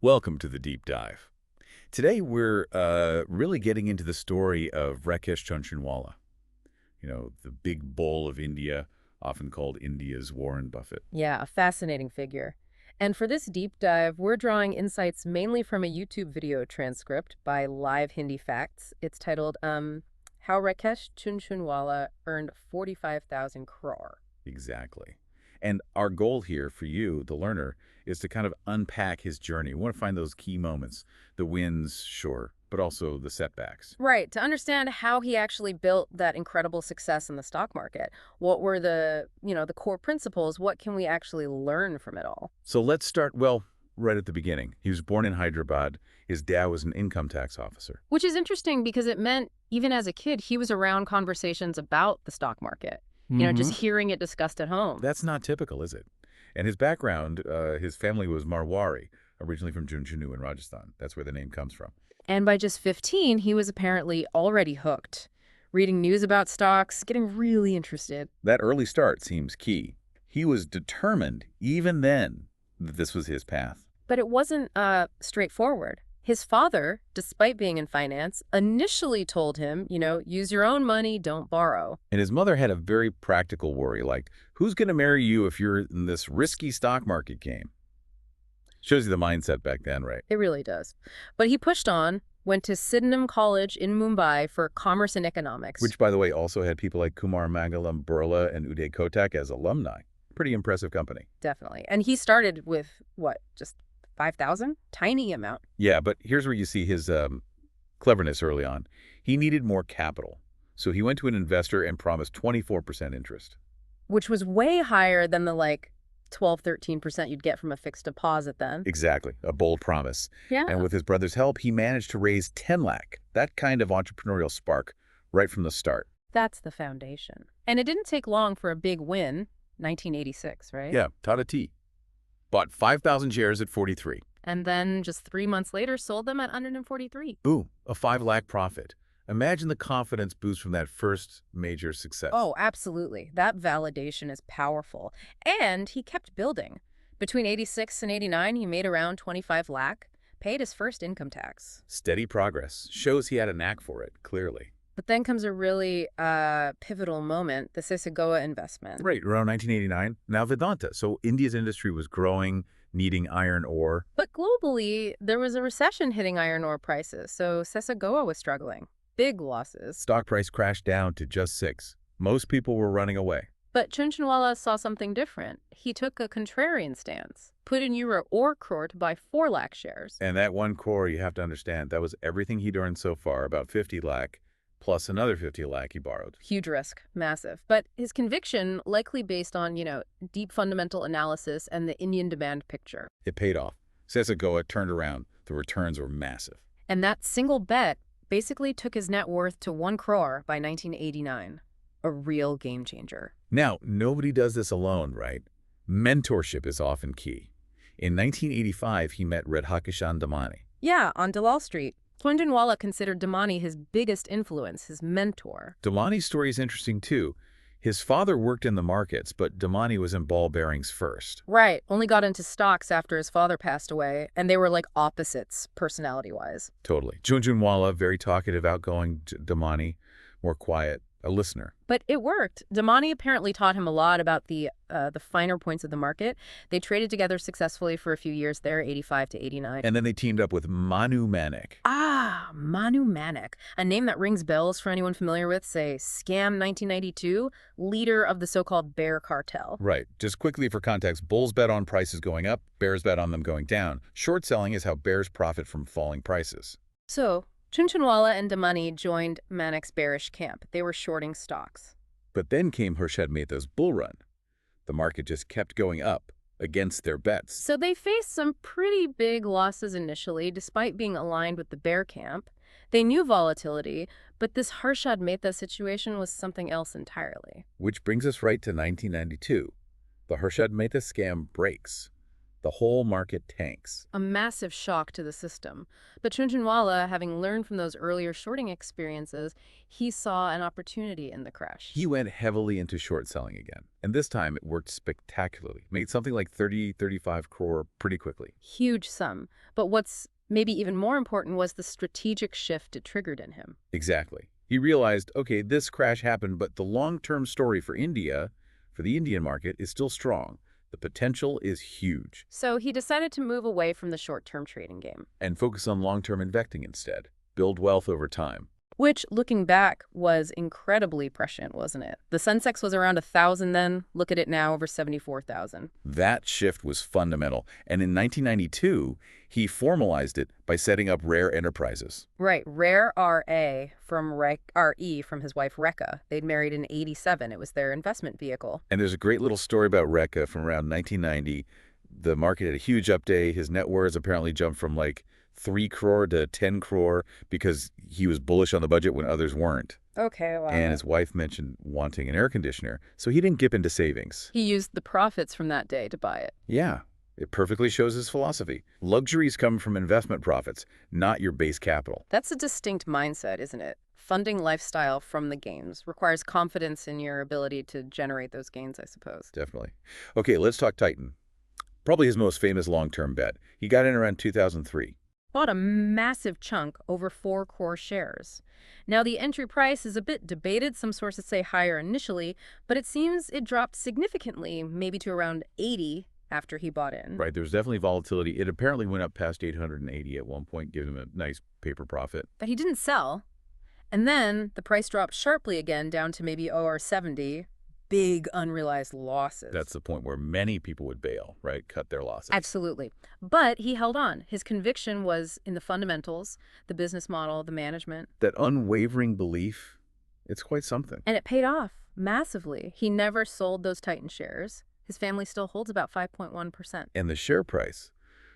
Welcome to the Deep Dive. Today we're really getting into the story of Rakesh Jhunjhunwala, the big bull of India, often called India's Warren Buffett. Yeah, a fascinating figure. And for this deep dive, we're drawing insights mainly from a YouTube video transcript by Live Hindi Facts. It's titled, How Rakesh Jhunjhunwala Earned 45,000 Crore. Exactly. And our goal here for you, the learner, is to kind of unpack his journey. We want to find those key moments, the wins, sure, but also the setbacks. Right, to understand how he actually built that incredible success in the stock market. What were the core principles? What can we actually learn from it all? So let's start, well, right at the beginning. He was born in Hyderabad. His dad was an income tax officer. Which is interesting because it meant even as a kid, he was around conversations about the stock market. Just hearing it discussed at home. That's not typical, is it? And his background, his family was Marwari, originally from Jhunjhunu in Rajasthan. That's where the name comes from. And by just 15, he was apparently already hooked. Reading news about stocks, getting really interested. That early start seems key. He was determined, even then, that this was his path. But it wasn't straightforward. His father, despite being in finance, initially told him, use your own money, don't borrow. And his mother had a very practical worry, like, who's going to marry you if you're in this risky stock market game? Shows you the mindset back then, right? It really does. But he pushed on, went to Sydenham College in Mumbai for commerce and economics. Which, by the way, also had people like Kumar Mangalam Birla and Uday Kotak as alumni. Pretty impressive company. Definitely. And he started with, just 5,000? Tiny amount. Yeah, but here's where you see his cleverness early on. He needed more capital. So he went to an investor and promised 24% interest. Which was way higher than the 12, 13% you'd get from a fixed deposit then. Exactly. A bold promise. Yeah. And with his brother's help, he managed to raise 10 lakh. That kind of entrepreneurial spark right from the start. That's the foundation. And it didn't take long for a big win, 1986, right? Yeah, Tata Tea. Bought 5,000 shares at 43. And then just 3 months later, sold them at 143. Boom, a 5 lakh profit. Imagine the confidence boost from that first major success. Oh, absolutely. That validation is powerful. And he kept building. Between 86 and 89, he made around 25 lakh, paid his first income tax. Steady progress. Shows he had a knack for it, clearly. But then comes a really pivotal moment, the Sesa investment. Right, around 1989. Now Vedanta. So India's industry was growing, needing iron ore. But globally, there was a recession hitting iron ore prices, so Sesa was struggling. Big losses. Stock price crashed down to just 6. Most people were running away. But Jhunjhunwala saw something different. He took a contrarian stance, put in euro or crore to buy 4 lakh shares. And that 1 crore, you have to understand, that was everything he'd earned so far, about 50 lakh, plus another 50 lakh he borrowed. Huge risk, massive. But his conviction, likely based on, deep fundamental analysis and the Indian demand picture. It paid off. Sesa turned around. The returns were massive. And that single bet basically took his net worth to 1 crore by 1989. A real game changer. Now, nobody does this alone, right? Mentorship is often key. In 1985, he met Radhakishan Damani. Yeah, on Dalal Street. Jhunjhunwala considered Damani his biggest influence, his mentor. Damani's story is interesting, too. His father worked in the markets, but Damani was in ball bearings first. Right. Only got into stocks after his father passed away, and they were like opposites, personality-wise. Totally. Jhunjhunwala, very talkative, outgoing. Damani, more quiet, a listener. But it worked. Damani apparently taught him a lot about the finer points of the market. They traded together successfully for a few years there, 85 to 89. And then they teamed up with Manu Manik. Ah, Manu Manik. A name that rings bells for anyone familiar with, say, Scam 1992, leader of the so-called bear cartel. Right. Just quickly for context, bulls bet on prices going up, bears bet on them going down. Short selling is how bears profit from falling prices. So Jhunjhunwala and Damani joined Manik's bearish camp. They were shorting stocks. But then came Harshad Mehta's bull run. The market just kept going up against their bets. So they faced some pretty big losses initially, despite being aligned with the bear camp. They knew volatility, but this Harshad Mehta situation was something else entirely. Which brings us right to 1992. The Harshad Mehta scam breaks. The whole market tanks. A massive shock to the system. But Jhunjhunwala, having learned from those earlier shorting experiences, he saw an opportunity in the crash. He went heavily into short selling again. And this time it worked spectacularly. Made something like 35 crore pretty quickly. Huge sum. But what's maybe even more important was the strategic shift it triggered in him. Exactly. He realized, okay, this crash happened, but the long-term story for India, for the Indian market, is still strong. The potential is huge. So he decided to move away from the short-term trading game. And focus on long-term investing instead. Build wealth over time. Which, looking back, was incredibly prescient, wasn't it? The Sensex was around 1,000 then. Look at it now, over 74,000. That shift was fundamental. And in 1992, he formalized it by setting up Rare Enterprises. Right, Rare RA from RE from his wife Rekha. They'd married in '87. It was their investment vehicle. And there's a great little story about Rekha from around 1990. The market had a huge update. His net worth apparently jumped from like 3 crore to 10 crore because he was bullish on the budget when others weren't. Okay, wow. And his wife mentioned wanting an air conditioner, so he didn't dip into savings. He used the profits from that day to buy it. Yeah, it perfectly shows his philosophy. Luxuries come from investment profits, not your base capital. That's a distinct mindset, isn't it? Funding lifestyle from the gains requires confidence in your ability to generate those gains, I suppose. Definitely. Okay, let's talk Titan. Probably his most famous long-term bet. He got in around 2003. Bought a massive chunk, over 4 crore shares. Now, the entry price is a bit debated. Some sources say higher initially, but it seems it dropped significantly, maybe to around 80 after he bought in. Right, there was definitely volatility. It apparently went up past 880 at one point, giving him a nice paper profit. But he didn't sell. And then the price dropped sharply again down to maybe OR 70. Big unrealized losses. That's the point where many people would bail, right? Cut their losses. Absolutely. But he held on. His conviction was in the fundamentals, the business model, the management. That unwavering belief, it's quite something. And it paid off massively. He never sold those Titan shares. His family still holds about 5.1%. And the share price,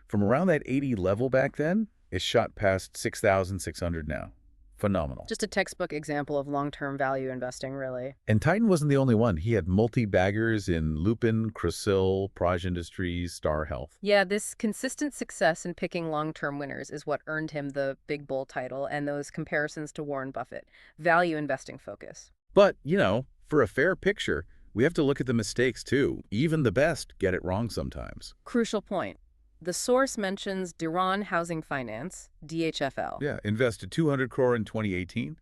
from around that 80 level back then, is shot past 6,600 now. Phenomenal. Just a textbook example of long-term value investing, really. And Titan wasn't the only one. He had multi-baggers in Lupin, Crisil, Praj Industries, Star Health. Yeah, this consistent success in picking long-term winners is what earned him the Big Bull title and those comparisons to Warren Buffett. Value investing focus. But, you know, for a fair picture, we have to look at the mistakes too. Even the best get it wrong sometimes. Crucial point. The source mentions Dhiran Housing Finance, DHFL. Yeah, invested 200 crore in 2018.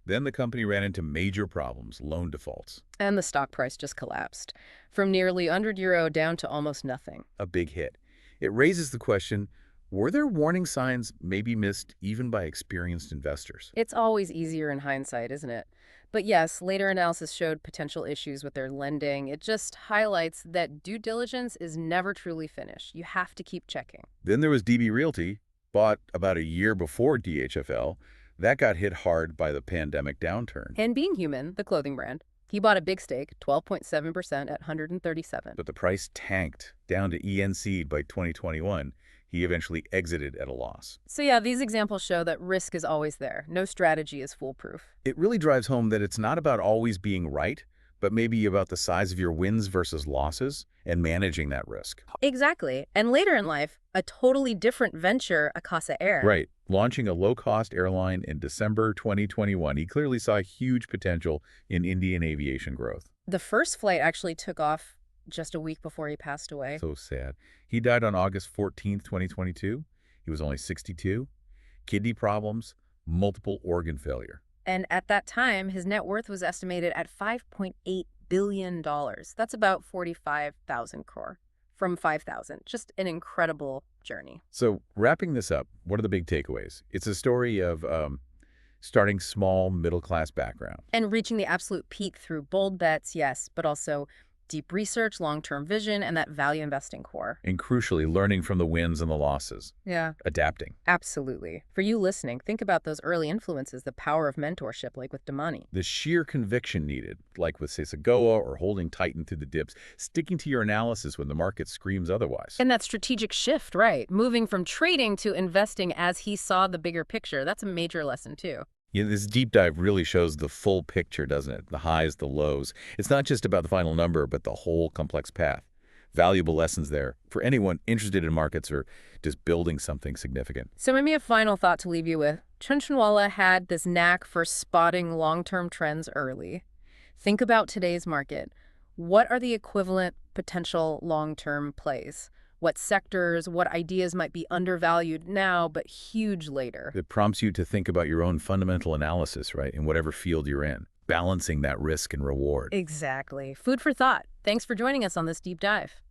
Then the company ran into major problems, loan defaults. And the stock price just collapsed, from nearly €100 down to almost nothing. A big hit. It raises the question, were there warning signs maybe missed even by experienced investors? It's always easier in hindsight, isn't it? But yes, later analysis showed potential issues with their lending. It just highlights that due diligence is never truly finished. You have to keep checking. Then there was DB Realty, bought about a year before DHFL. That got hit hard by the pandemic downturn. And Being Human, the clothing brand, he bought a big stake, 12.7% at 137. But the price tanked down to ENC by 2021. He eventually exited at a loss. So yeah, these examples show that risk is always there. No strategy is foolproof. It really drives home that it's not about always being right, but maybe about the size of your wins versus losses and managing that risk. Exactly. And later in life, a totally different venture, Akasa Air. Right. Launching a low-cost airline in December 2021, he clearly saw huge potential in Indian aviation growth. The first flight actually took off just a week before he passed away. So sad. He died on August 14th, 2022. He was only 62. Kidney problems, multiple organ failure. And at that time, his net worth was estimated at $5.8 billion. That's about 45,000 crore from 5,000. Just an incredible journey. So wrapping this up, what are the big takeaways? It's a story of starting small, middle-class background. And reaching the absolute peak through bold bets, yes, but also deep research, long-term vision, and that value investing core. And crucially, learning from the wins and the losses. Yeah. Adapting. Absolutely. For you listening, think about those early influences, the power of mentorship, like with Damani. The sheer conviction needed, like with Sesa or holding Titan through the dips, sticking to your analysis when the market screams otherwise. And that strategic shift, right? Moving from trading to investing as he saw the bigger picture. That's a major lesson, too. Yeah, this deep dive really shows the full picture, doesn't it? The highs, the lows. It's not just about the final number, but the whole complex path. valuable lessons there for anyone interested in markets or just building something significant. So maybe a final thought to leave you with. Jhunjhunwala had this knack for spotting long-term trends early. Think about today's market. What are the equivalent potential long-term plays? What sectors, what ideas might be undervalued now but huge later? It prompts you to think about your own fundamental analysis, right, in whatever field you're in, balancing that risk and reward. Exactly. Food for thought. Thanks for joining us on this deep dive.